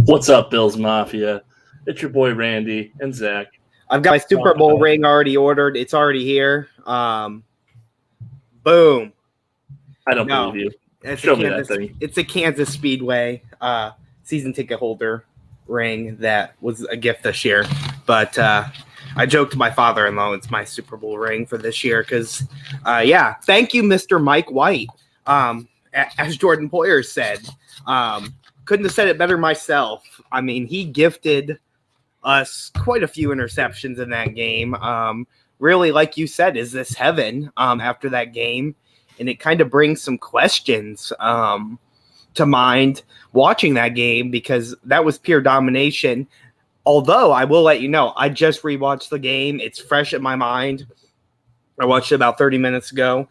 What's up, Bills Mafia? It's your boy Randy and Zach. I've got my Super Bowl ring already ordered. It's already here. Boom. I don't believe you. Show me that thing. It's a Kansas Speedway season ticket holder ring that was a gift this year. But I joked to my father-in-law it's my Super Bowl ring for this year because, thank you, Mr. Mike White. As Jordan Poyer said, couldn't have said it better myself. I mean, he gifted us quite a few interceptions in that game. Really, like you said, is this heaven after that game? And it kind of brings some questions to mind watching that game because that was pure domination. Although I will let you know, I just rewatched the game. It's fresh in my mind. I watched it about 30 minutes ago.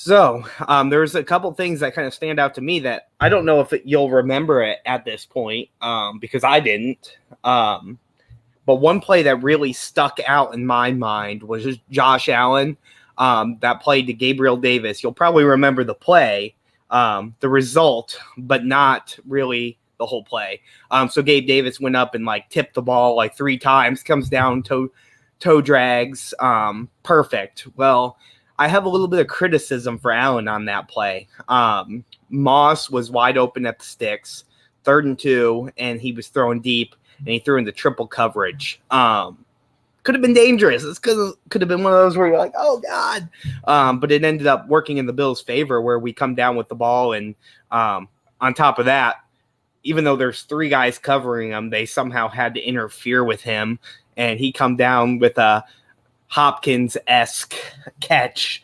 There's a couple things that kind of stand out to me that I don't know if you'll remember it at this point because I didn't. But one play that really stuck out in my mind was just Josh Allen that played to Gabriel Davis. You'll probably remember the play, the result, but not really the whole play. So Gabe Davis went up and tipped the ball 3 times, comes down, toe drags, perfect. Well, I have a little bit of criticism for Allen on that play. Moss was wide open at the sticks, 3rd and 2, and he was throwing deep, and he threw into triple coverage. Could have been dangerous. This could have been one of those where you're like, oh, God. But it ended up working in the Bills' favor where we come down with the ball, and on top of that, even though there's 3 guys covering him, they somehow had to interfere with him, and he come down with a Hopkins-esque catch,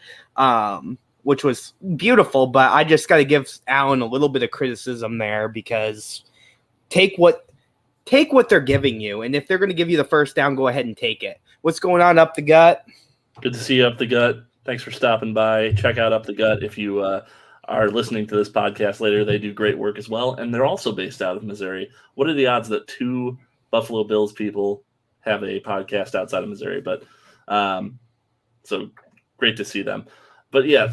which was beautiful, but I just got to give Allen a little bit of criticism there because take what they're giving you, and if they're going to give you the first down, go ahead and take it. What's going on, Up the Gut? Good to see you, Up the Gut. Thanks for stopping by. Check out Up the Gut if you are listening to this podcast later. They do great work as well, and they're also based out of Missouri. What are the odds that 2 Buffalo Bills people have a podcast outside of Missouri? But so great to see them. But yeah,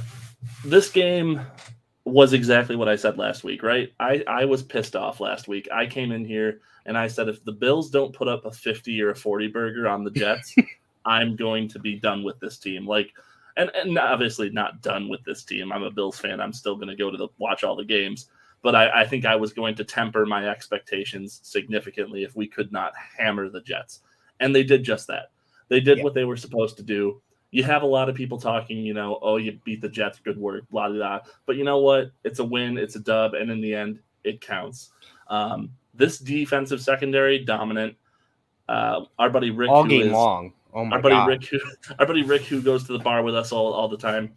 this game was exactly what I said last week, right? I was pissed off last week. I came in here and I said, if the Bills don't put up a 50 or a 40 burger on the Jets, I'm going to be done with this team. And obviously not done with this team. I'm a Bills fan. I'm still going to go to watch all the games. But I think I was going to temper my expectations significantly if we could not hammer the Jets. And they did just that. They did what they were supposed to do. You have a lot of people talking, oh, you beat the Jets, good work, blah, blah, blah. But you know what? It's a win, it's a dub, and in the end, it counts. This defensive secondary, dominant. Our buddy Rick, all game long. Oh my God. Our buddy Rick, who goes to the bar with us all the time,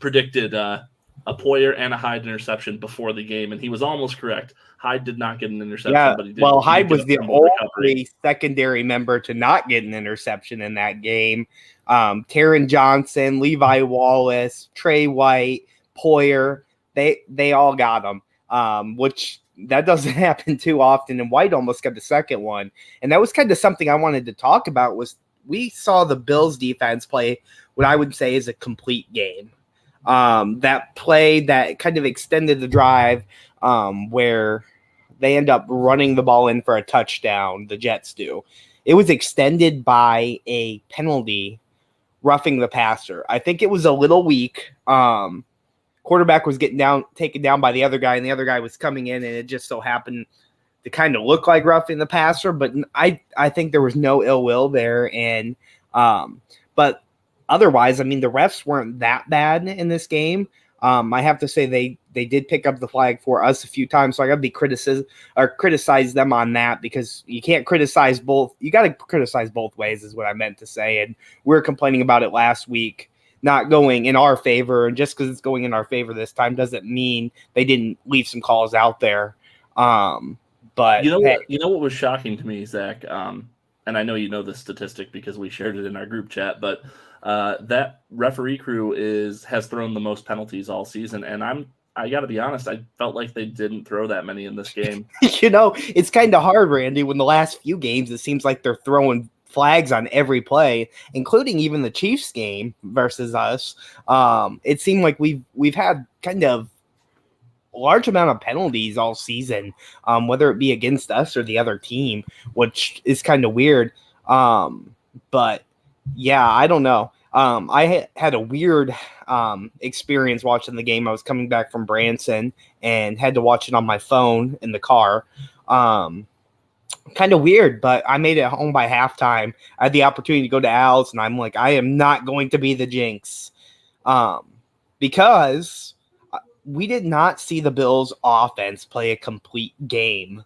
predicted a Poyer and a Hyde interception before the game, and he was almost correct. Hyde did not get an interception, but he did. Well, Hyde was the only secondary member to not get an interception in that game. Taron Johnson, Levi Wallace, Trey White, Poyer, they all got them, which that doesn't happen too often, and White almost got the second one. And that was kind of something I wanted to talk about was we saw the Bills defense play what I would say is a complete game. That play that kind of extended the drive where they end up running the ball in for a touchdown, the Jets do. It was extended by a penalty, roughing the passer. I think it was a little weak. Quarterback was taken down by the other guy, and the other guy was coming in, and it just so happened to kind of look like roughing the passer, but I think there was no ill will there. And but otherwise, I mean, the refs weren't that bad in this game. I have to say they did pick up the flag for us a few times, so I got to be criticize them on that because you can't criticize both. You got to criticize both ways, is what I meant to say. And we were complaining about it last week, not going in our favor, and just because it's going in our favor this time doesn't mean they didn't leave some calls out there. But you know what was shocking to me, Zach, and I know you know this statistic because we shared it in our group chat, but that referee crew has thrown the most penalties all season, and I got to be honest, I felt like they didn't throw that many in this game. It's kind of hard, Randy, when the last few games it seems like they're throwing flags on every play, including even the Chiefs game versus us. It seemed like we've had kind of large amount of penalties all season, whether it be against us or the other team, which is kind of weird. But yeah, I don't know. I had a weird experience watching the game. I was coming back from Branson and had to watch it on my phone in the car. Kind of weird, but I made it home by halftime. I had the opportunity to go to Al's, and I'm like, I am not going to be the jinx, because we did not see the Bills' offense play a complete game.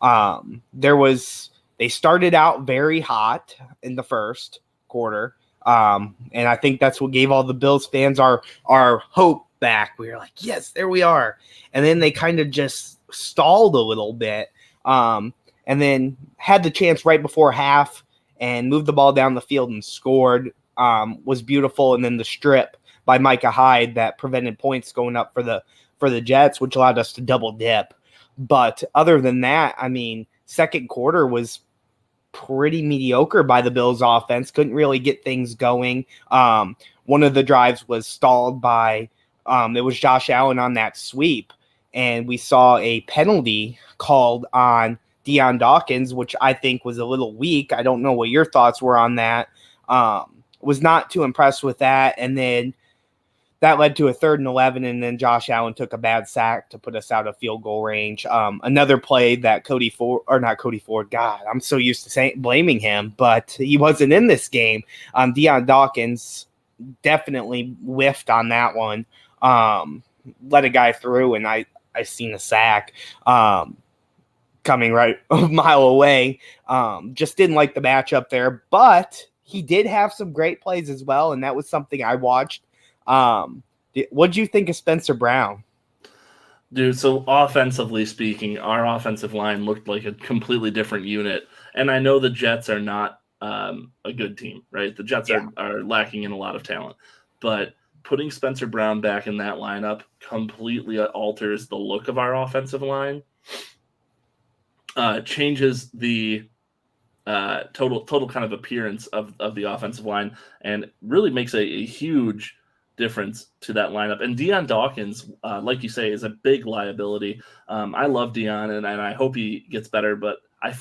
They started out very hot in the first quarter, and I think that's what gave all the Bills fans our hope back. We were like, yes, there we are, and then they kind of just stalled a little bit. And then had the chance right before half and moved the ball down the field and scored. Was beautiful. And then the strip by Micah Hyde that prevented points going up for the Jets, which allowed us to double dip. But other than that, I mean, second quarter was pretty mediocre by the Bills offense. Couldn't really get things going. One of the drives was stalled by it was Josh Allen on that sweep. And we saw a penalty called on Deion Dawkins, which I think was a little weak. I don't know what your thoughts were on that. Was not too impressed with that. And then that led to a 3rd and 11, and then Josh Allen took a bad sack to put us out of field goal range. Another play that Cody Ford, God, I'm so used to blaming him, but he wasn't in this game. Deion Dawkins definitely whiffed on that one. Let a guy through, and I seen a sack. Coming right a mile away. Just didn't like the matchup there, but he did have some great plays as well, and that was something I watched. What did you think of Spencer Brown? Dude, so offensively speaking, our offensive line looked like a completely different unit, and I know the Jets are not a good team, right? The Jets are lacking in a lot of talent, but putting Spencer Brown back in that lineup completely alters the look of our offensive line. Changes the total kind of appearance of the offensive line, and really makes a huge difference to that lineup. And Deion Dawkins, like you say, is a big liability. I love Deion, and I hope he gets better, but I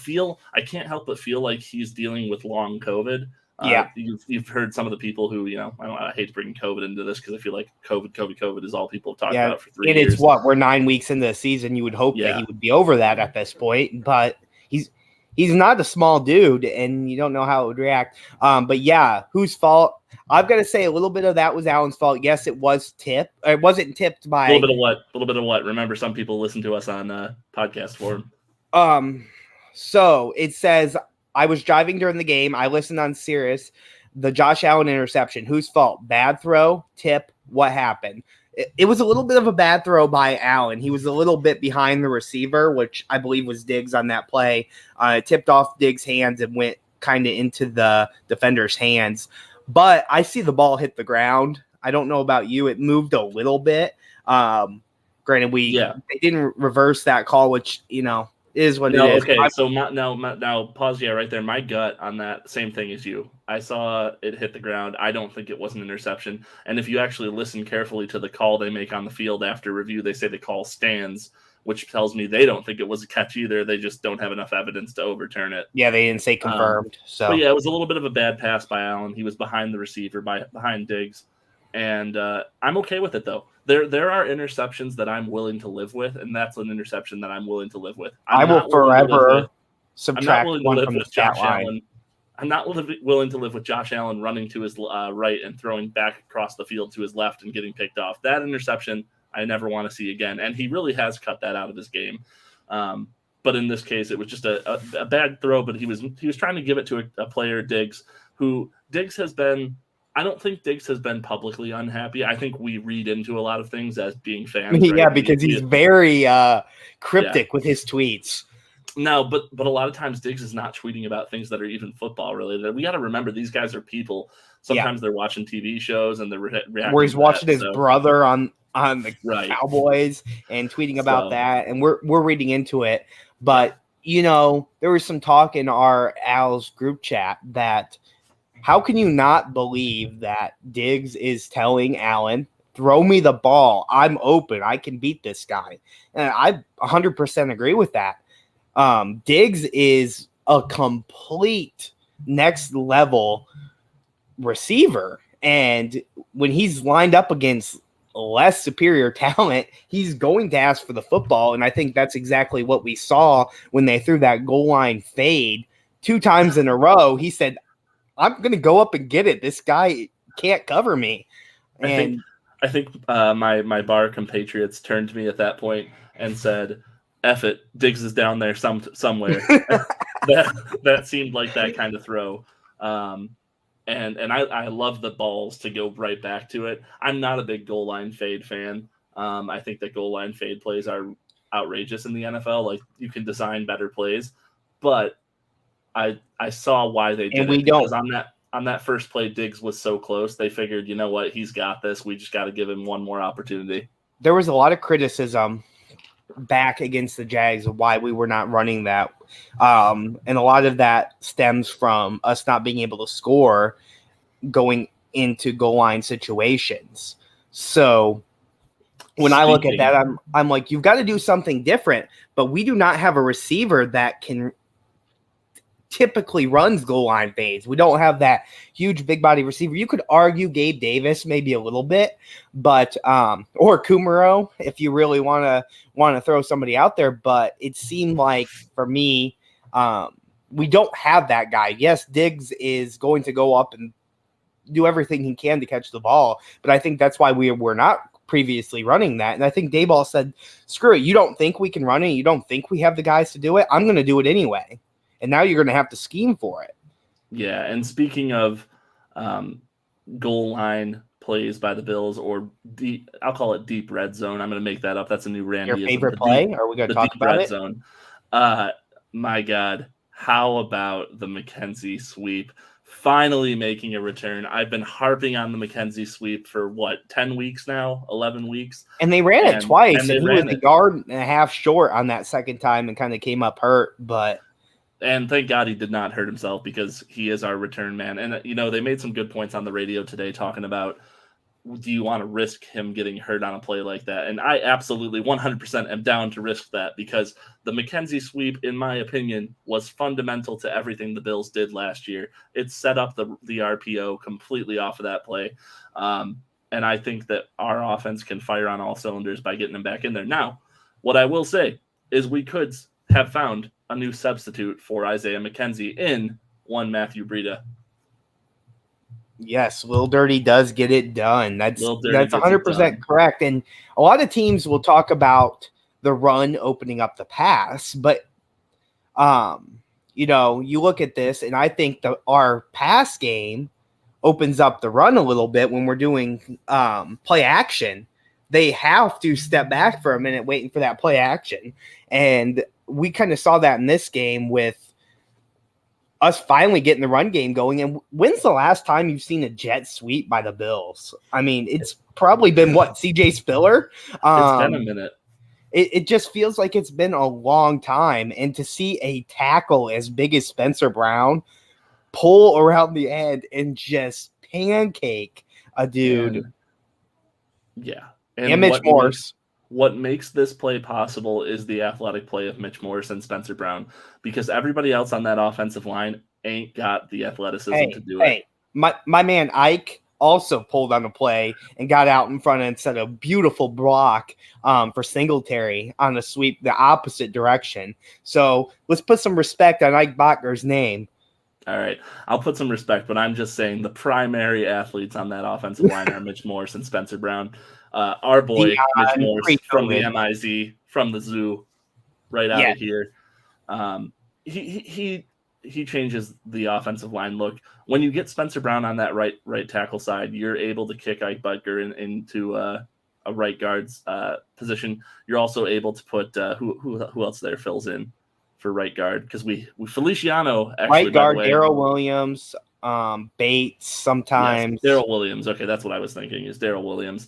can't help but feel like he's dealing with long COVID. You've heard some of the people who, I hate to bring COVID into this because I feel like COVID is all people have talked about for 3 years. And it's we're 9 weeks into the season. You would hope that he would be over that at this point, but he's not a small dude, and you don't know how it would react. But yeah, whose fault? I've got to say a little bit of that was Allen's fault. Yes, it was tipped. It wasn't tipped by a little bit of what. Remember, some people listen to us on podcast form. So it says, I was driving during the game. I listened on Sirius. The Josh Allen interception. Whose fault? Bad throw? Tip? What happened? It was a little bit of a bad throw by Allen. He was a little bit behind the receiver, which I believe was Diggs on that play. It tipped off Diggs' hands and went kind of into the defender's hands. But I see the ball hit the ground. I don't know about you. It moved a little bit. Granted, they didn't reverse that call, which, is what it is. Okay, so now pause here right there. My gut on that, same thing as you. I saw it hit the ground. I don't think it was an interception. And if you actually listen carefully to the call they make on the field after review, they say the call stands, which tells me they don't think it was a catch either. They just don't have enough evidence to overturn it. Yeah, they didn't say confirmed. But yeah, it was a little bit of a bad pass by Allen. He was behind the receiver, behind Diggs. And I'm okay with it, though. There are interceptions that I'm willing to live with, and that's an interception that I'm willing to live with. I will forever subtract one from the stat line. I'm not willing to live with Josh Allen running to his right and throwing back across the field to his left and getting picked off. That interception I never want to see again, and he really has cut that out of his game. But in this case, it was just a bad throw, but he was trying to give it to a player, Diggs, who Diggs has been – I don't think Diggs has been publicly unhappy. I think we read into a lot of things as being fans. Yeah, right? Because he's very cryptic with his tweets. No, but a lot of times Diggs is not tweeting about things that are even football related. We got to remember these guys are people. Sometimes they're watching TV shows and they're reacting. Where he's watching his brother on the Cowboys and tweeting about that, and we're reading into it. But there was some talk in our Al's group chat that. How can you not believe that Diggs is telling Allen, Throw me the ball. I'm open. I can beat this guy. And I 100% agree with that. Diggs is a complete next level receiver. And when he's lined up against less superior talent, he's going to ask for the football. And I think that's exactly what we saw when they threw that goal line fade 2 times in a row. He said, I'm going to go up and get it. This guy can't cover me. And I think my bar compatriots turned to me at that point and said, F it, Diggs is down there somewhere. that seemed like that kind of throw. And I love the balls to go right back to it. I'm not a big goal line fade fan. I think that goal line fade plays are outrageous in the NFL. Like, you can design better plays, but I saw why they did And we it, because don't. on that first play, Diggs was so close. They figured, you know what, he's got this. We just got to give him one more opportunity. There was a lot of criticism back against the Jags of why we were not running that. And a lot of that stems from us not being able to score going into goal line situations. So when I look at that, I'm like, you've got to do something different, but we do not have a receiver that can typically runs goal line fades. We don't have that huge big body receiver. You could argue Gabe Davis maybe a little bit, but or Kumaro if you really want to throw somebody out there. But it seemed like for me, we don't have that guy. Yes, Diggs is going to go up and do everything he can to catch the ball, but I think that's why we were not previously running that. And I think Dayball said, screw it, you don't think we can run it, you don't think we have the guys to do it, I'm going to do it anyway. And now you're going to have to scheme for it. Yeah, and speaking of goal line plays by the Bills, or deep, I'll call it deep red zone. I'm going to make that up. That's a new Randy. Your favorite play? Are we going to talk about red it? Zone. My God, how about the McKenzie sweep finally making a return? I've been harping on the McKenzie sweep for 10 weeks now, 11 weeks. And they ran it twice, and he was a yard and a half short on that second time and kind of came up hurt, And thank God he did not hurt himself, because he is our return man. And, they made some good points on the radio today talking about, do you want to risk him getting hurt on a play like that? And I absolutely 100% am down to risk that, because the McKenzie sweep, in my opinion, was fundamental to everything the Bills did last year. It set up the RPO completely off of that play. And I think that our offense can fire on all cylinders by getting him back in there. Now, what I will say is we could have found a new substitute for Isaiah McKenzie in one Matthew Breida. Yes, Lil Dirty does get it done. That's 100% correct. And a lot of teams will talk about the run opening up the pass, but you look at this, and I think our pass game opens up the run a little bit when we're doing play action. They have to step back for a minute waiting for that play action. And we kind of saw that in this game with us finally getting the run game going. And when's the last time you've seen a jet sweep by the Bills? I mean, it's probably been CJ Spiller? It's been a minute. It just feels like it's been a long time. And to see a tackle as big as Spencer Brown pull around the end and just pancake a dude. And Mitch Morse. What makes this play possible is the athletic play of Mitch Morse and Spencer Brown, because everybody else on that offensive line ain't got the athleticism to do it. My man Ike also pulled on a play and got out in front and set a beautiful block for Singletary on a sweep the opposite direction. So let's put some respect on Ike Bachner's name. All right, I'll put some respect, but I'm just saying the primary athletes on that offensive line are Mitch Morse and Spencer Brown. Our boy, Mitch Morse, from the MIZ, from the zoo, right out of here. He changes the offensive line look. When you get Spencer Brown on that right tackle side, you're able to kick Ike Butker into a right guard's position. You're also able to put who else there fills in for right guard, because we Feliciano actually, right guard Darrell Williams, Bates sometimes. Yes, Darrell Williams. Okay, that's what I was thinking, is Darrell Williams.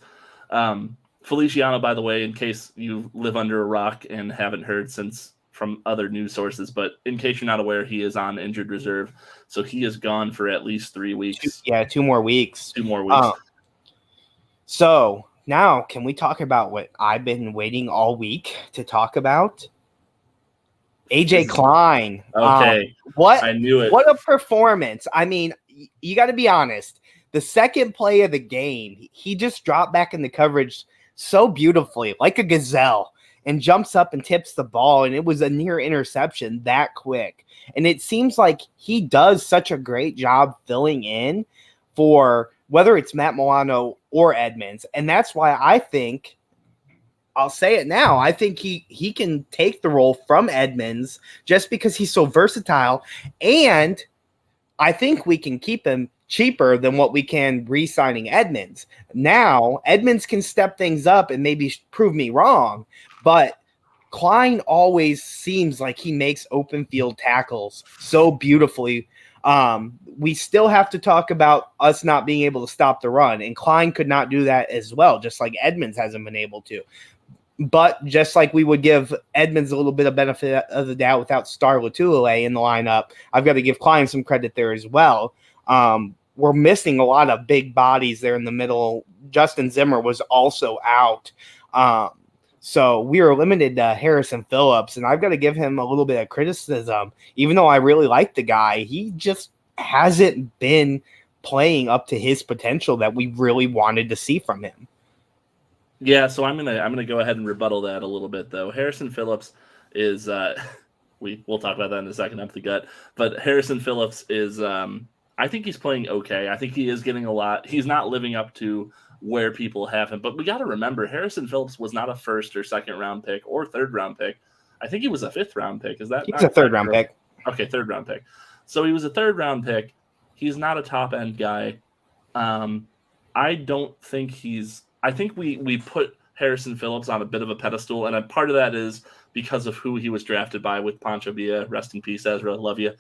Feliciano, by the way, in case you live under a rock and haven't heard since from other news sources, but in case you're not aware, he is on injured reserve, so he is gone for at least 3 weeks. 2 more weeks. 2 more weeks. So Now, can we talk about what I've been waiting all week to talk about? AJ Klein. Okay. What I knew it. What a performance. I mean, you got to be honest. The second play of the game, he just dropped back in the coverage so beautifully, like a gazelle, and jumps up and tips the ball, and it was a near interception that quick. And it seems like he does such a great job filling in for whether it's Matt Milano or Edmonds. And that's why I think, I'll say it now, I think he can take the role from Edmonds just because he's so versatile. And I think we can keep him cheaper than what we can re-signing Edmonds. Now, Edmonds can step things up and maybe prove me wrong, but Klein always seems like he makes open field tackles so beautifully. We still have to talk about us not being able to stop the run, and Klein could not do that as well, just like Edmonds hasn't been able to. But just like we would give Edmonds a little bit of benefit of the doubt without Star Latulippe in the lineup, I've got to give Klein some credit there as well. We're missing a lot of big bodies there in the middle. Justin Zimmer was also out. So we were limited to Harrison Phillips, and I've got to give him a little bit of criticism. Even though I really like the guy, he just hasn't been playing up to his potential that we really wanted to see from him. Yeah, so I'm gonna go ahead and rebuttal that a little bit though. Harrison Phillips is we'll talk about that in a second up the gut, but Harrison Phillips is I think he's playing okay. I think he is getting a lot. He's not living up to where people have him, but we got to remember Harrison Phillips was not a first or second round pick or third round pick. I think he was a fifth round pick. Is that? He's a third round pick. Okay, third round pick. So he was a third round pick. He's not a top end guy. I don't think he's. I think we put Harrison Phillips on a bit of a pedestal, and a part of that is because of who he was drafted by with Pancho Villa. Rest in peace, Ezra. Love you.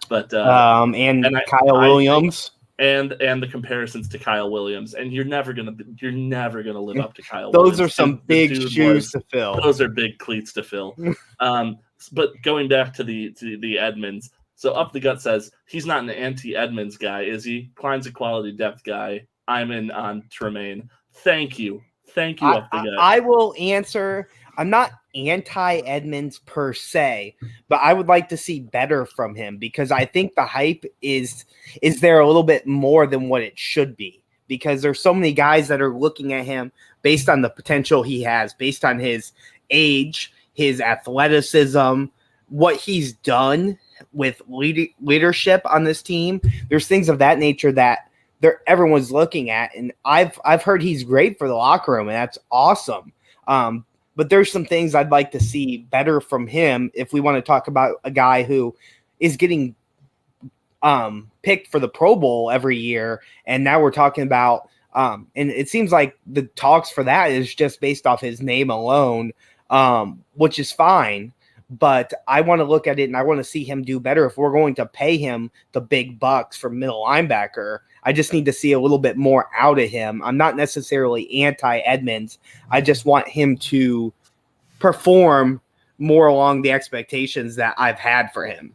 But and Kyle Williams. And the comparisons to Kyle Williams, and you're never gonna live up to Kyle. Those Williams. Are some big shoes to fill. Those are big cleats to fill. But going back to the Edmonds, so Up the Gut says he's not an anti-Edmonds guy, is he? Klein's a quality depth guy. I'm in on Tremaine. Thank you, Up the Gut. I will answer. I'm not anti-Edmonds per se, but I would like to see better from him because I think the hype is there a little bit more than what it should be because there's so many guys that are looking at him based on the potential he has, based on his age, his athleticism, what he's done with leadership on this team. There's things of that nature that everyone's looking at, and I've heard he's great for the locker room, and that's awesome. But there's some things I'd like to see better from him if we want to talk about a guy who is getting picked for the Pro Bowl every year. And now we're talking about, and it seems like the talks for that is just based off his name alone, which is fine. But I want to look at it and I want to see him do better. If we're going to pay him the big bucks for middle linebacker, I just need to see a little bit more out of him. I'm not necessarily anti-Edmonds. I just want him to perform more along the expectations that I've had for him.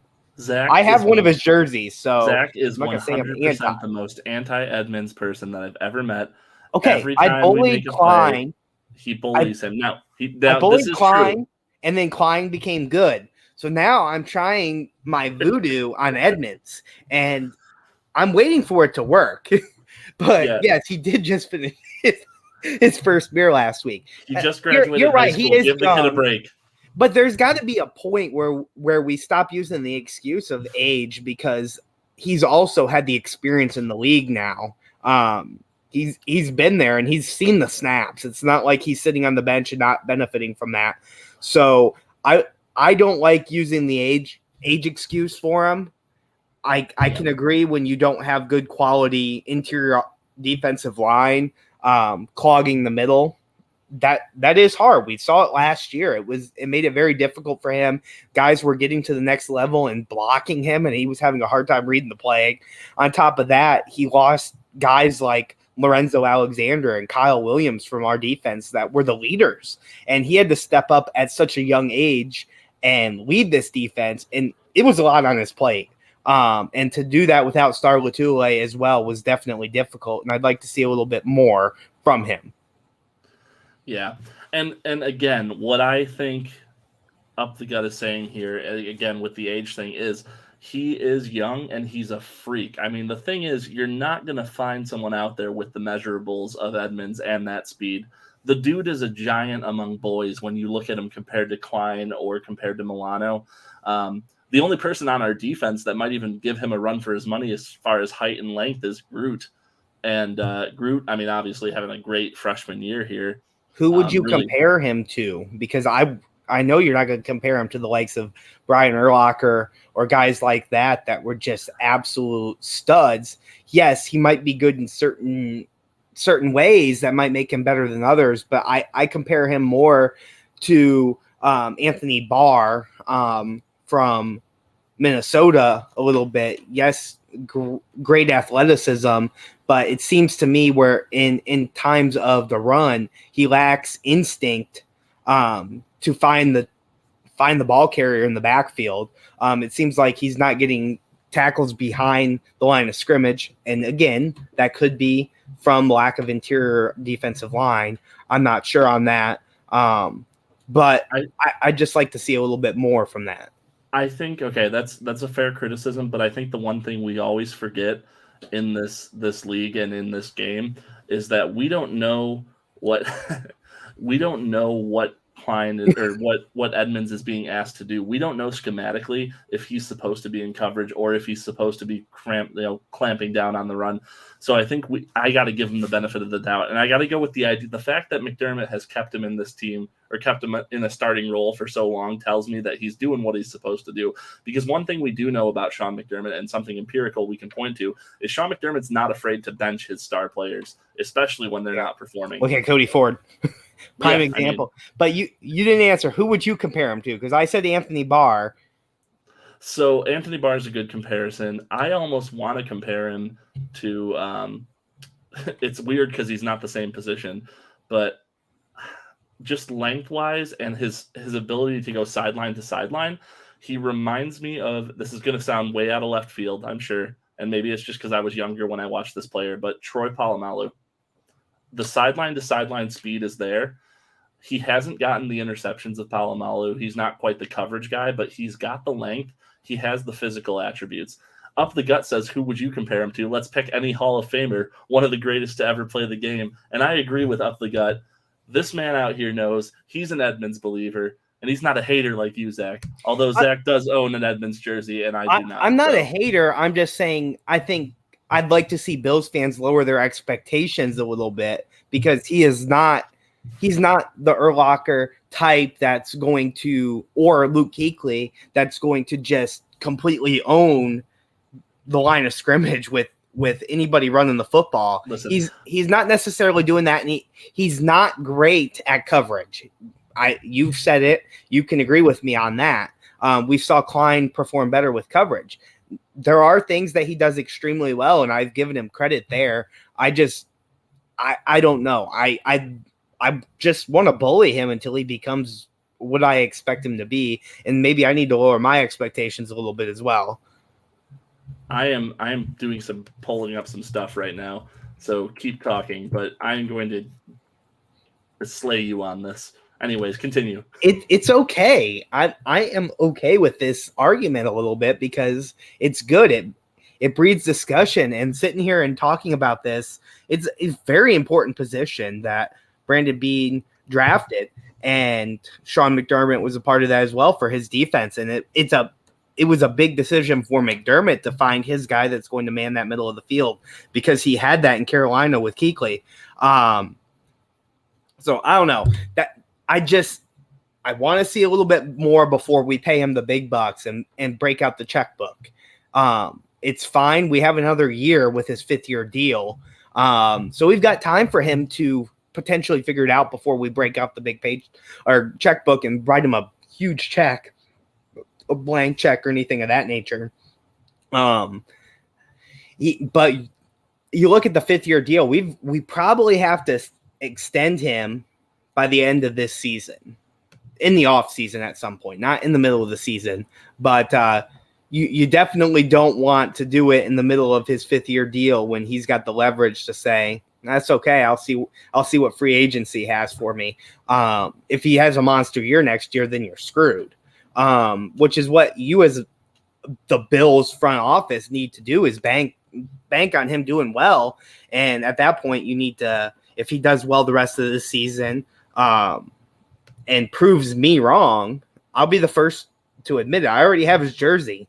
I have one of his jerseys, so Zach is 100% the most anti-Edmonds person that I've ever met. Okay, I bullied Klein. He bullies him. Now, I bullied Klein, and then Klein became good. So now I'm trying my voodoo on Edmonds, and I'm waiting for it to work. But yes, he did just finish his first beer last week. He just graduated. You're right. He is Give the kid a break. But there's got to be a point where we stop using the excuse of age because he's also had the experience in the league now. He's been there and he's seen the snaps. It's not like he's sitting on the bench and not benefiting from that. So I don't like using the age excuse for him. I can agree when you don't have good quality interior defensive line, clogging the middle. That is hard. We saw it last year. It made it very difficult for him. Guys were getting to the next level and blocking him, and he was having a hard time reading the play. On top of that, he lost guys like Lorenzo Alexander and Kyle Williams from our defense that were the leaders, and he had to step up at such a young age and lead this defense, and it was a lot on his plate. And to do that without Star Latulippe as well was definitely difficult, and I'd like to see a little bit more from him. Yeah. And again, what I think Up the Gut is saying here, again, with the age thing, is he is young and he's a freak. I mean, the thing is, you're not going to find someone out there with the measurables of Edmonds and that speed. The dude is a giant among boys when you look at him compared to Klein or compared to Milano. The only person on our defense that might even give him a run for his money as far as height and length is Groot. And Groot, I mean, obviously having a great freshman year here. Who would you really compare him to? Because I know you're not going to compare him to the likes of Brian Urlacher or guys like that were just absolute studs. Yes, he might be good in certain ways that might make him better than others, but I compare him more to Anthony Barr from Minnesota a little bit. Yes, great athleticism, but it seems to me where in times of the run, he lacks instinct to find the ball carrier in the backfield. It seems like he's not getting tackles behind the line of scrimmage. And again, that could be from lack of interior defensive line. I'm not sure on that. But I'd just like to see a little bit more from that. I think, okay, that's a fair criticism, but I think the one thing we always forget in this league and in this game is that we don't know what Klein is, or what Edmonds is being asked to do. We don't know schematically if he's supposed to be in coverage or if he's supposed to be clamping down on the run. So I think I got to give him the benefit of the doubt, and I got to go with the idea. The fact that McDermott has kept him in this team or kept him in a starting role for so long tells me that he's doing what he's supposed to do. Because one thing we do know about Sean McDermott, and something empirical we can point to, is Sean McDermott's not afraid to bench his star players, especially when they're not performing. Look at Cody Ford. Prime example. But you didn't answer. Who would you compare him to? Because I said Anthony Barr. So Anthony Barr is a good comparison. I almost want to compare him to it's weird because he's not the same position, but just lengthwise and his ability to go sideline to sideline, he reminds me of, this is going to sound way out of left field, I'm sure, and maybe it's just because I was younger when I watched this player, but Troy Polamalu. The sideline to sideline speed is there. He hasn't gotten the interceptions of Polamalu. He's not quite the coverage guy, but he's got the length. He has the physical attributes. Up the Gut says, who would you compare him to? Let's pick any Hall of Famer, one of the greatest to ever play the game. And I agree with Up the Gut. This man out here knows he's an Edmonds believer, and he's not a hater like you, Zach. Although Zach does own an Edmonds jersey, and I do not. I'm not a hater. I'm just saying I think I'd like to see Bills fans lower their expectations a little bit, because he's not the Urlacher type that's going to, or Luke Kuechly, that's going to just completely own the line of scrimmage with anybody running the football. Listen, he's not necessarily doing that, and he's not great at coverage. You've said it. You can agree with me on that. We saw Klein perform better with coverage. There are things that he does extremely well, and I've given him credit there. I don't know. I just want to bully him until he becomes what I expect him to be, and maybe I need to lower my expectations a little bit as well. I am doing pulling up some stuff right now, so keep talking, but I am going to slay you on this. Anyways, continue. It's okay. I am okay with this argument a little bit because it's good. It breeds discussion, and sitting here and talking about this, it's a very important position that Brandon Beane drafted, and Sean McDermott was a part of that as well for his defense. And it was a big decision for McDermott to find his guy that's going to man that middle of the field, because he had that in Carolina with Kuechly. So I don't know. I want to see a little bit more before we pay him the big bucks and break out the checkbook. It's fine. We have another year with his 5th-year deal. So we've got time for him to potentially figure it out before we break out the big page or checkbook and write him a huge check, a blank check or anything of that nature. But you look at the 5th-year deal, we probably have to extend him by the end of this season, in the off season at some point, not in the middle of the season, but you definitely don't want to do it in the middle of his 5th-year deal when he's got the leverage to say, That's okay. I'll see what free agency has for me. If he has a monster year next year, then you're screwed. Which is what you as the Bills front office need to do is bank on him doing well. And at that point, you need to, if he does well the rest of the season, and proves me wrong, I'll be the first to admit it. I already have his jersey.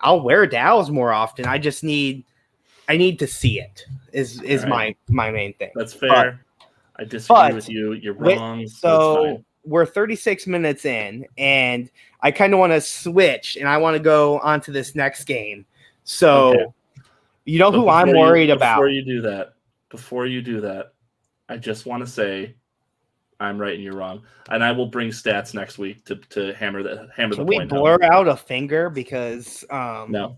I'll wear Dallas more often. I need to see it. Is right. my main thing. That's fair. I disagree with you. You're wrong. So we're 36 minutes in, and I kind of want to switch, and I want to go on to this next game. So, you know who I'm worried about. Before you do that, I just want to say I'm right and you're wrong, and I will bring stats next week to hammer the point. Can we blur out a finger because no.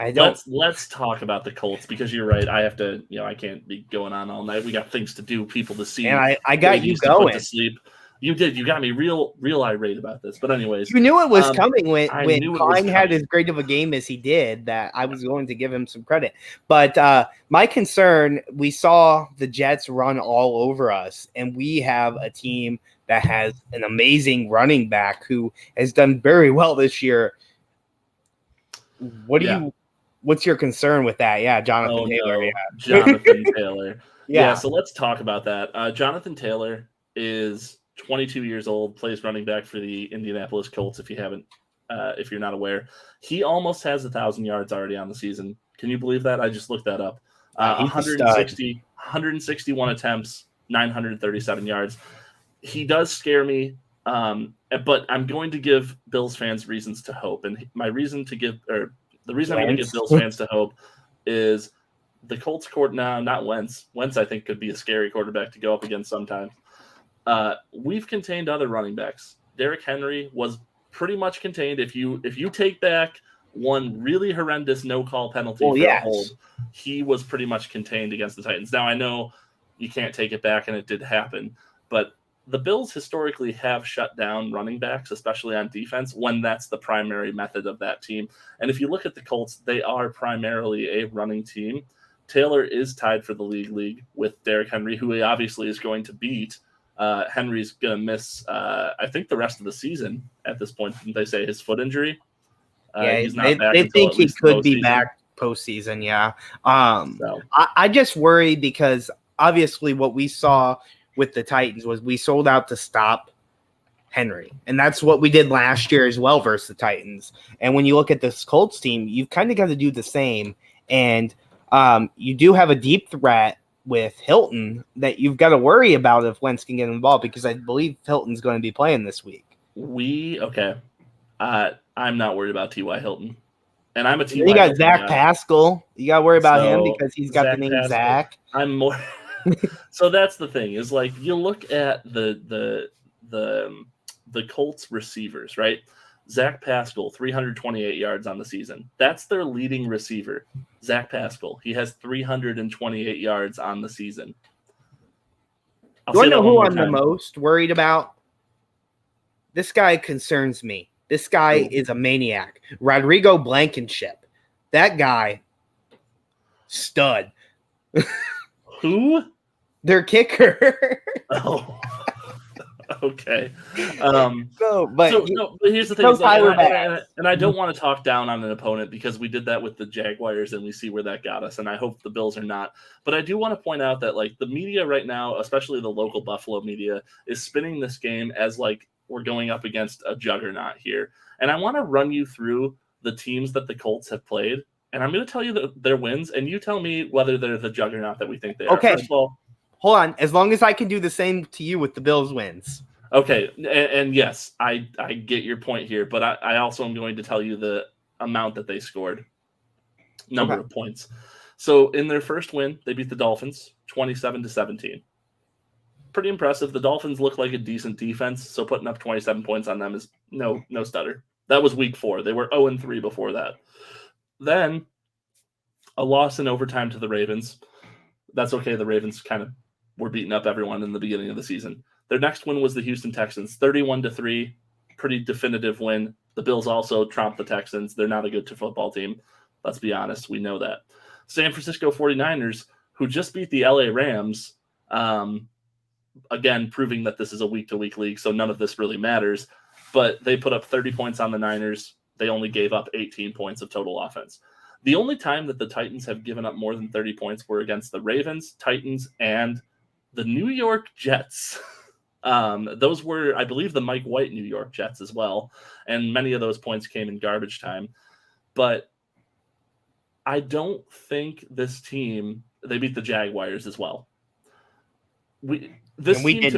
I don't. Let's talk about the Colts because you're right. I have to, I can't be going on all night. We got things to do, people to see. And I got you going to sleep. You did. You got me real irate about this. But anyways, you knew it was coming when Klein had as great of a game as he did. That I was going to give him some credit. But my concern, we saw the Jets run all over us, and we have a team that has an amazing running back who has done very well this year. What's your concern with that? Yeah, Jonathan Taylor. No. Yeah. Jonathan Taylor. Yeah. So let's talk about that. Jonathan Taylor is 22 years old, plays running back for the Indianapolis Colts. If you're not aware, he almost has 1,000 yards already on the season. Can you believe that? I just looked that up. 161 attempts, 937 yards. He does scare me. But I'm going to give Bills fans reasons to hope, and the reason I'm going to give Bills fans to hope is the Colts not Wentz. Wentz, I think, could be a scary quarterback to go up against sometimes. We've contained other running backs. Derrick Henry was pretty much contained. If you take back one really horrendous no-call penalty a hold, he was pretty much contained against the Titans. Now, I know you can't take it back, and it did happen, but the Bills historically have shut down running backs, especially on defense, when that's the primary method of that team. And if you look at the Colts, they are primarily a running team. Taylor is tied for the league with Derrick Henry, who he obviously is going to beat. Henry's going to miss, I think, the rest of the season at this point. Didn't they say his foot injury? He's not back. They think he could be back postseason, yeah. I just worry because obviously what we saw with the Titans was we sold out to stop Henry. And that's what we did last year as well versus the Titans. And when you look at this Colts team, you've kind of got to do the same. And you do have a deep threat with Hilton that you've got to worry about if Wentz can get involved, because I believe Hilton's going to be playing this week. I'm not worried about T.Y. Hilton. And I'm a T.Y. You got Zach Pascal. You got to worry about him because he's got the name Pascal. Zach. I'm more so that's the thing is, like, you look at the Colts receivers, right? Zach Pascal, 328 yards on the season. That's their leading receiver. Zach Pascal. He has 328 yards on the season. Do I know who I'm the most worried about? This guy concerns me. This guy is a maniac. Rodrigo Blankenship. That guy, stud. Who? Their kicker. Oh, okay. But here's the thing. And I don't want to talk down on an opponent because we did that with the Jaguars and we see where that got us. And I hope the Bills are not. But I do want to point out that, like, the media right now, especially the local Buffalo media, is spinning this game as like we're going up against a juggernaut here. And I want to run you through the teams that the Colts have played. And I'm going to tell you their wins, and you tell me whether they're the juggernaut that we think they are. Okay. First of all, hold on. As long as I can do the same to you with the Bills wins. Okay. And yes, I get your point here, but I also am going to tell you the amount that they scored, number of points. So in their first win, they beat the Dolphins 27-17. Pretty impressive. The Dolphins look like a decent defense, so putting up 27 points on them is no stutter. That was week 4. They were 0-3 before that. Then a loss in overtime to the Ravens. That's okay. The Ravens kind of were beating up everyone in the beginning of the season. Their next win was the Houston Texans, 31-3. Pretty definitive win. The Bills also tromped the Texans. They're not a good football team. Let's be honest. We know that. San Francisco 49ers, who just beat the LA Rams. Again, proving that this is a week-to-week league, so none of this really matters. But they put up 30 points on the Niners. They only gave up 18 points of total offense. The only time that the Titans have given up more than 30 points were against the Ravens, Titans, and the New York Jets. Those were, I believe, the Mike White New York Jets as well. And many of those points came in garbage time. But I don't think this team, they beat the Jaguars as well. This team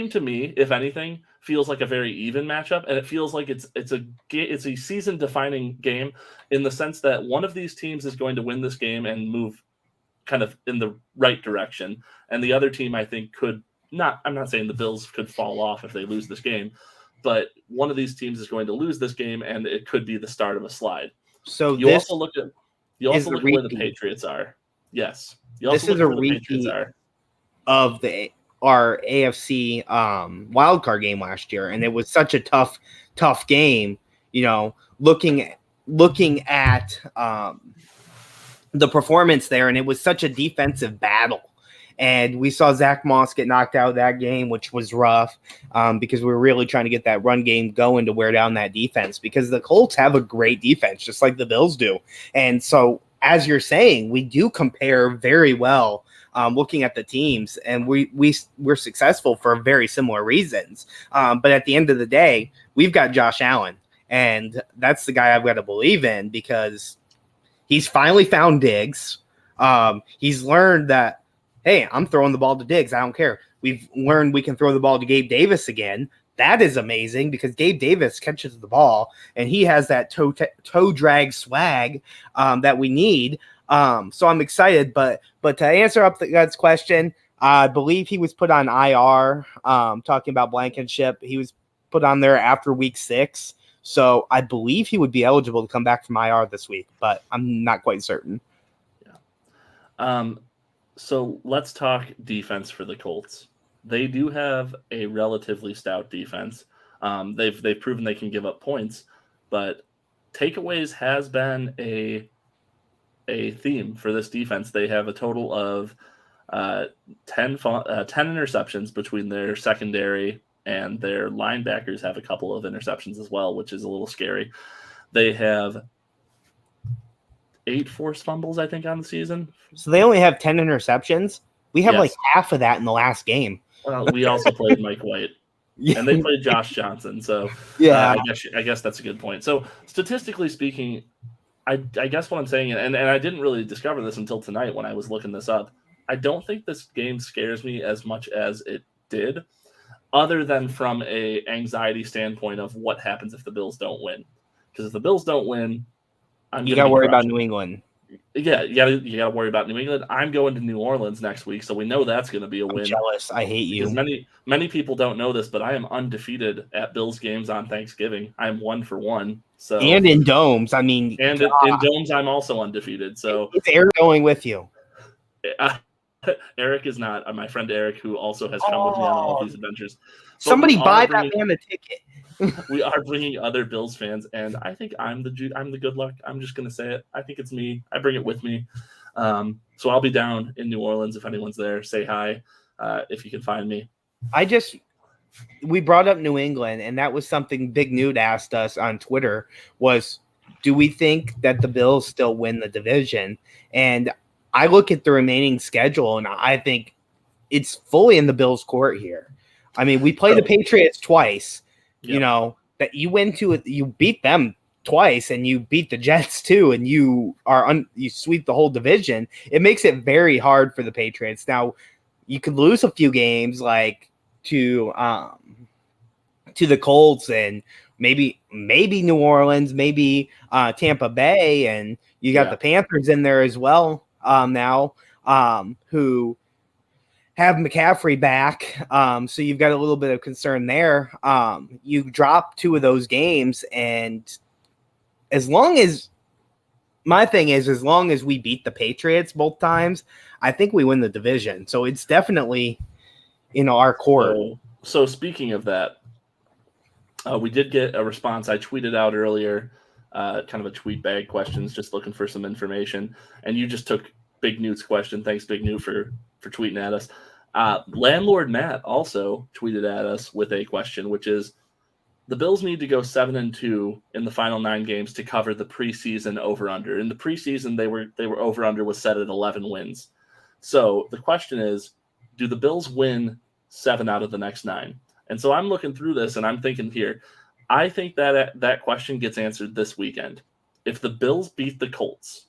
to me, if anything, feels like a very even matchup, and it feels like it's a season-defining game in the sense that one of these teams is going to win this game and move kind of in the right direction, and the other team, I think, could not. I'm not saying the Bills could fall off if they lose this game, but one of these teams is going to lose this game, and it could be the start of a slide. So you also look at where the Patriots are. Yes, this is a repeat of our AFC wildcard game last year, and it was such a tough game. You know, looking at the performance there, and it was such a defensive battle. And we saw Zach Moss get knocked out of that game, which was rough because we were really trying to get that run game going to wear down that defense, because the Colts have a great defense, just like the Bills do. And so, as you're saying, we do compare very well looking at the teams, and we're successful for very similar reasons. But at the end of the day, we've got Josh Allen, and that's the guy I've got to believe in, because he's finally found Diggs. He's learned that, hey, I'm throwing the ball to Diggs. I don't care. We've learned we can throw the ball to Gabe Davis again. That is amazing, because Gabe Davis catches the ball, and he has that toe drag swag that we need. So I'm excited. But to answer up the guy's question, I believe he was put on IR. Talking about Blankenship, he was put on there after week 6. So I believe he would be eligible to come back from IR this week, but I'm not quite certain. Yeah. So let's talk defense for the Colts. They do have a relatively stout defense. They've proven they can give up points, but takeaways has been a theme for this defense. They have a total of 10 interceptions between their secondary, and their linebackers have a couple of interceptions as well, which is a little scary. They have 8 forced fumbles, I think, on the season. So they only have 10 interceptions. We have like half of that in the last game. Well, we also played Mike White, and they played Josh Johnson. So yeah, I guess that's a good point. So statistically speaking, I guess what I'm saying, and I didn't really discover this until tonight when I was looking this up, I don't think this game scares me as much as it did, other than from a anxiety standpoint of what happens if the Bills don't win. Because if the Bills don't win, you got to worry about New England. Yeah, you gotta worry about New England. I'm going to New Orleans next week, so we know that's going to be a win. I'm jealous. I hate you. Because many people don't know this, but I am undefeated at Bills games on Thanksgiving. I'm 1-for-1. So and in domes, I mean, and in domes, I'm also undefeated. So is Eric going with you? Eric is not. My friend Eric, who also has come with me on all of these adventures. But somebody buy that man a ticket. We are bringing other Bills fans, and I think I'm the good luck. I'm just going to say it. I think it's me. I bring it with me. So I'll be down in New Orleans if anyone's there. Say hi if you can find me. We brought up New England, and that was something Big Newt asked us on Twitter was, do we think that the Bills still win the division? And I look at the remaining schedule, and I think it's fully in the Bills' court here. I mean, we play the Patriots twice. Yep. You know, that you went to it, you beat them twice, and you beat the Jets too, and you sweep the whole division. It makes it very hard for the Patriots. Now, you could lose a few games like to the Colts and maybe New Orleans, maybe Tampa Bay, and you got the Panthers in there as well now, who have McCaffrey back, so you've got a little bit of concern there. You drop 2 of those games, and as long as we beat the Patriots both times, I think we win the division. So it's definitely in our court. So speaking of that, we did get a response. I tweeted out earlier, kind of a tweet bag questions, just looking for some information, and you just took Big Newt's question. Thanks, Big Newt, for tweeting at us. Landlord Matt also tweeted at us with a question, which is, the Bills need to go 7-2 in the final 9 games to cover the preseason over/under. In the preseason, they were over/under was set at 11 wins. So the question is, do the Bills win 7 out of the next 9? And so I'm looking through this and I'm thinking here, I think that question gets answered this weekend. If the Bills beat the Colts,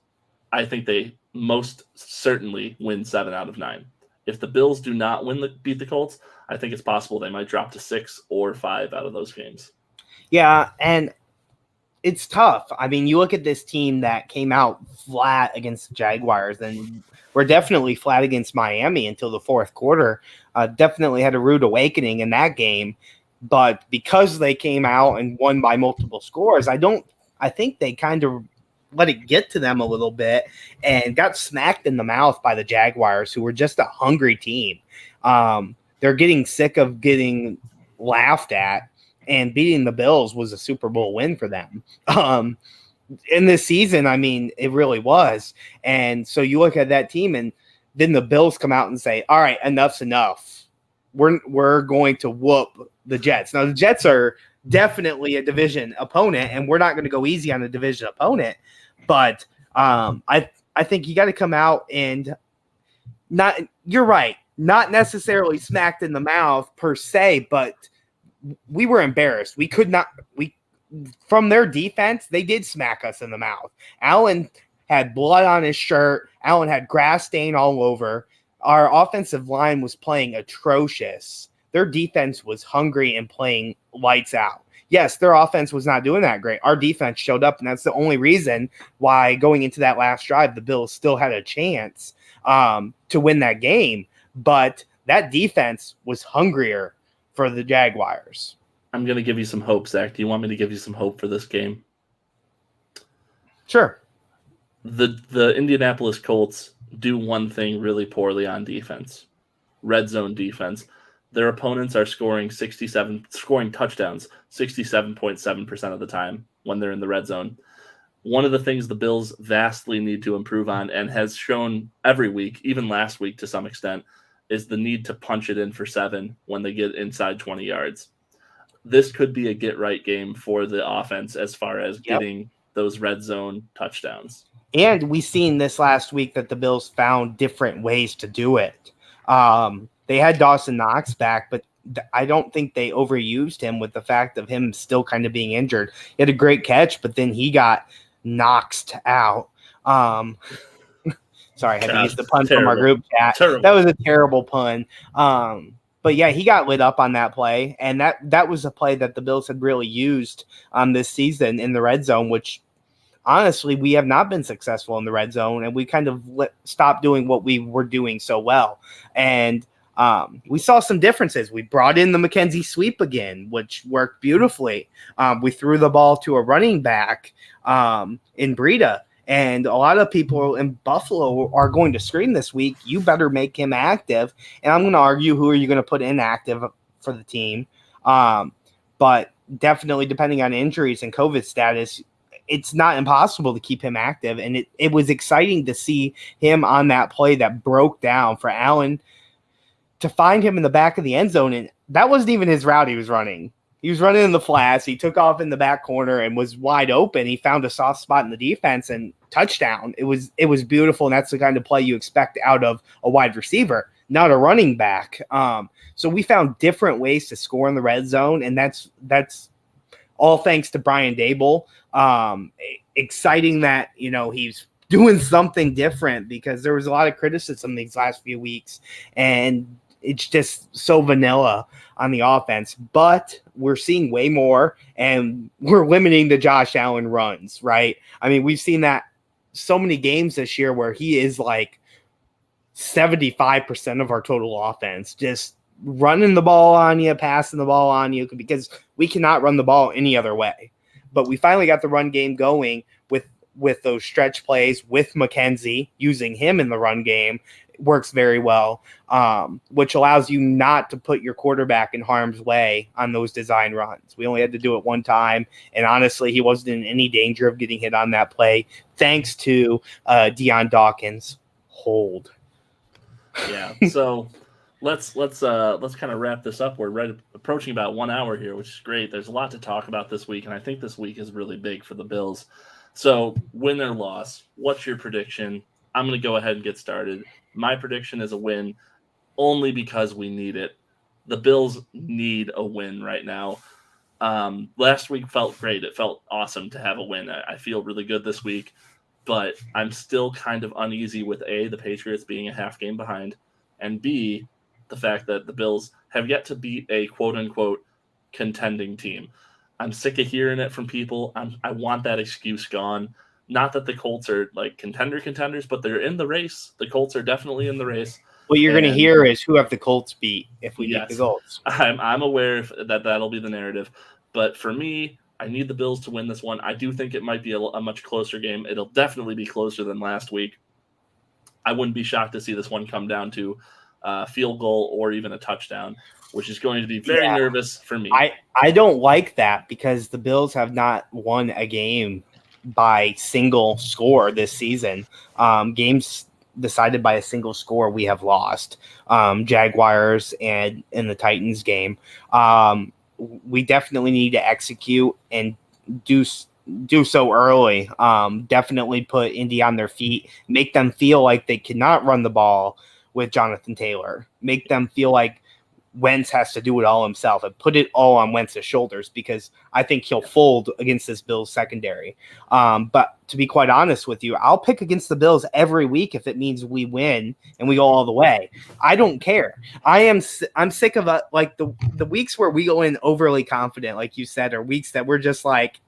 I think they most certainly win 7 out of 9. If the Bills do not beat the Colts, I think it's possible they might drop to 6 or 5 out of those games. Yeah, and it's tough. I mean, you look at this team that came out flat against the Jaguars, and we're definitely flat against Miami until the fourth quarter. Definitely had a rude awakening in that game, but because they came out and won by multiple scores, I think they kind of let it get to them a little bit and got smacked in the mouth by the Jaguars, who were just a hungry team. They're getting sick of getting laughed at, and beating the Bills was a Super Bowl win for them. In this season, I mean, it really was. And so you look at that team, and then the Bills come out and say, all right, enough's enough. We're going to whoop the Jets. Now, the Jets are definitely a division opponent, and we're not going to go easy on a division opponent. But I think you got to come out and you're right, not necessarily smacked in the mouth per se, but we were embarrassed. From their defense, they did smack us in the mouth. Allen had blood on his shirt. Allen had grass stain all over. Our offensive line was playing atrocious. Their defense was hungry and playing lights out. Yes, their offense was not doing that great. Our defense showed up, and that's the only reason why going into that last drive, the Bills still had a chance to win that game. But that defense was hungrier for the Jaguars. I'm going to give you some hope, Zach. Do you want me to give you some hope for this game? Sure. The Indianapolis Colts do one thing really poorly on defense. Red zone defense. Their opponents are scoring touchdowns 67.7% of the time when they're in the red zone. One of the things the Bills vastly need to improve on, and has shown every week, even last week to some extent, is the need to punch it in for 7 when they get inside 20 yards. This could be a get-right game for the offense as far as getting those red zone touchdowns. And we seen this last week that the Bills found different ways to do it. They had Dawson Knox back, but I don't think they overused him with the fact of him still kind of being injured. He had a great catch, but then he got knocked out. Sorry, I had to use the pun from our group chat. Terrible. That was a terrible pun. But yeah, he got lit up on that play, and that was a play that the Bills had really used this season in the red zone, which honestly, we have not been successful in the red zone, and we kind of stopped doing what we were doing so well. And we saw some differences. We brought in the McKenzie sweep again, which worked beautifully. We threw the ball to a running back in Breida. And a lot of people in Buffalo are going to scream this week, you better make him active. And I'm going to argue, who are you going to put inactive for the team? But definitely, depending on injuries and COVID status, it's not impossible to keep him active. And it was exciting to see him on that play that broke down for Allen to find him in the back of the end zone. And that wasn't even his route he was running. He was running in the flats. He took off in the back corner and was wide open. He found a soft spot in the defense and touchdown. It was beautiful, and that's the kind of play you expect out of a wide receiver, not a running back. So we found different ways to score in the red zone, and that's all thanks to Brian Dable. Exciting that he's doing something different, because there was a lot of criticism these last few weeks, and it's just so vanilla on the offense. But we're seeing way more, and we're limiting the Josh Allen runs, right? I mean, we've seen that so many games this year where he is like 75% of our total offense, just running the ball on you, passing the ball on you, because we cannot run the ball any other way. But we finally got the run game going with those stretch plays with McKenzie, using him in the run game. Works very well, which allows you not to put your quarterback in harm's way on those design runs. We only had to do it one time, and honestly, he wasn't in any danger of getting hit on that play, thanks to Deion Dawkins. hold. Yeah. So let's kind of wrap this up. We're approaching about 1 hour here, which is great. There's a lot to talk about this week, and I think this week is really big for the Bills. So win or loss, what's your prediction? I'm going to go ahead and get started. My prediction is a win only because we need it. The Bills need a win right now. Last week felt great. It felt awesome to have a win. I feel really good this week, but I'm still kind of uneasy with A, the Patriots being a half game behind, and B, the fact that the Bills have yet to beat a quote-unquote contending team. I'm sick of hearing it from people. I want that excuse gone. Not that the Colts are like contenders, but they're in the race. The Colts are definitely in the race. What you're going to hear is who have the Colts beat if we beat the Colts. I'm aware that that'll be the narrative. But for me, I need the Bills to win this one. I do think it might be a much closer game. It'll definitely be closer than last week. I wouldn't be shocked to see this one come down to a field goal or even a touchdown, which is going to be very nervous for me. I don't like that because the Bills have not won a game by single score this season. Games decided by a single score we have lost. Jaguars and in the Titans game. We definitely need to execute and do so early. Definitely put Indy on their feet, make them feel like they cannot run the ball with Jonathan Taylor, make them feel like Wentz has to do it all himself and put it all on Wentz's shoulders because I think he'll fold against this Bills secondary. But to be quite honest with you, I'll pick against the Bills every week if it means we win and we go all the way. I don't care. I'm sick of like the weeks where we go in overly confident, like you said, or weeks that we're just like,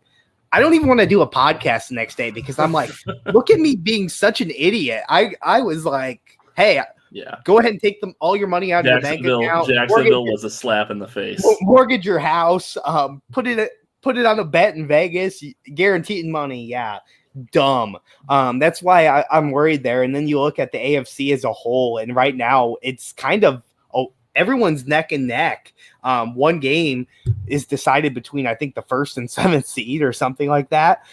I don't even want to do a podcast the next day because I'm like, look at me being such an idiot. I was like, hey, go ahead and take all your money out of your bank account. Jacksonville was a slap in the face. Mortgage your house. Put it on a bet in Vegas. Guaranteed money. Yeah, dumb. That's why I'm worried there. And then you look at the AFC as a whole, and right now it's kind of everyone's neck and neck. One game is decided between I think the 1st and 7th seed or something like that.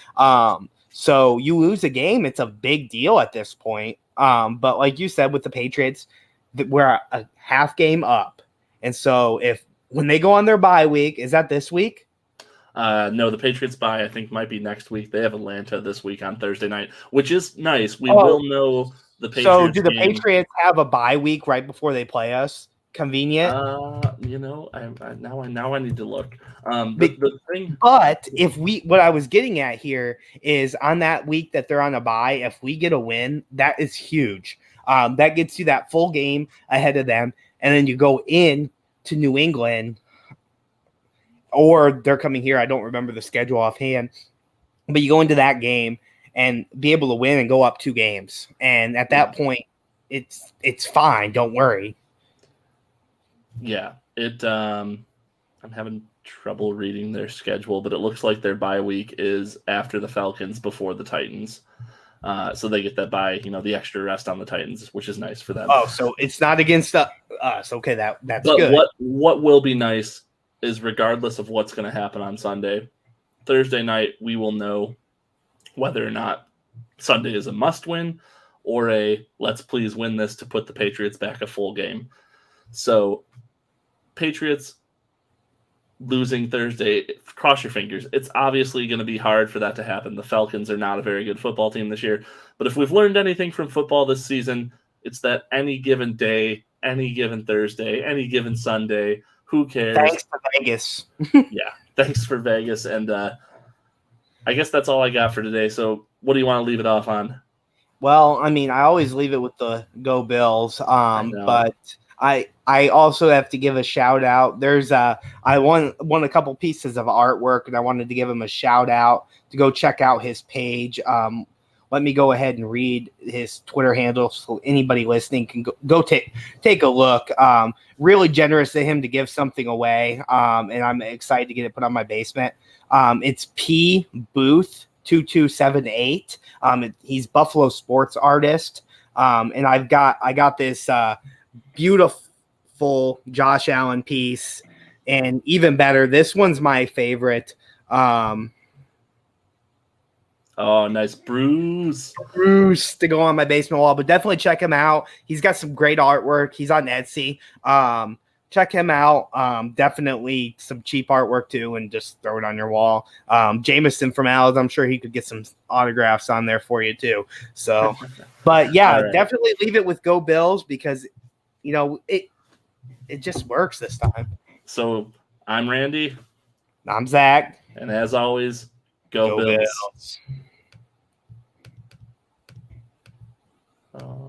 So you lose a game, it's a big deal at this point. But like you said, with the Patriots, we're a half game up. And so when they go on their bye week, is that this week? No, the Patriots bye, I think, might be next week. They have Atlanta this week on Thursday night, which is nice. We will know the Patriots. So do the Patriots have a bye week right before they play us? Convenient. Now I need to look. But what I was getting at here is on that week that they're on a bye, if we get a win, that is huge. That gets you that full game ahead of them, and then you go in to New England, or they're coming here. I don't remember the schedule offhand, but you go into that game and be able to win and go up 2 games, and at that point, it's fine. Don't worry. Yeah, I'm having trouble reading their schedule, but it looks like their bye week is after the Falcons, before the Titans. So they get that bye, the extra rest on the Titans, which is nice for them. Oh, so it's not against us. Okay, that's but good. What will be nice is regardless of what's going to happen on Sunday, Thursday night, we will know whether or not Sunday is a must-win or a let's please win this to put the Patriots back a full game. So Patriots losing Thursday, cross your fingers. It's obviously going to be hard for that to happen. The Falcons are not a very good football team this year. But if we've learned anything from football this season, it's that any given day, any given Thursday, any given Sunday, who cares? Thanks to Vegas. Yeah, thanks for Vegas. And I guess that's all I got for today. So what do you want to leave it off on? Well, I mean, I always leave it with the Go Bills. But I also have to give a shout out. I won a couple pieces of artwork, and I wanted to give him a shout out to go check out his page. Let me go ahead and read his Twitter handle so anybody listening can go take a look. Really generous of him to give something away, and I'm excited to get it put on my basement. It's P Booth 2278. He's Buffalo sports artist, and I got this beautiful Josh Allen piece, and even better, this one's my favorite. Oh, nice. Bruce to go on my basement wall, but definitely check him out. He's got some great artwork. He's on Etsy. Check him out. Definitely some cheap artwork too, and just throw it on your wall. Jameson from Al's, I'm sure he could get some autographs on there for you too. So, but yeah, right. Definitely leave it with Go Bills because it just works this time. So I'm Randy. I'm Zach. And as always, go Bills. Bills.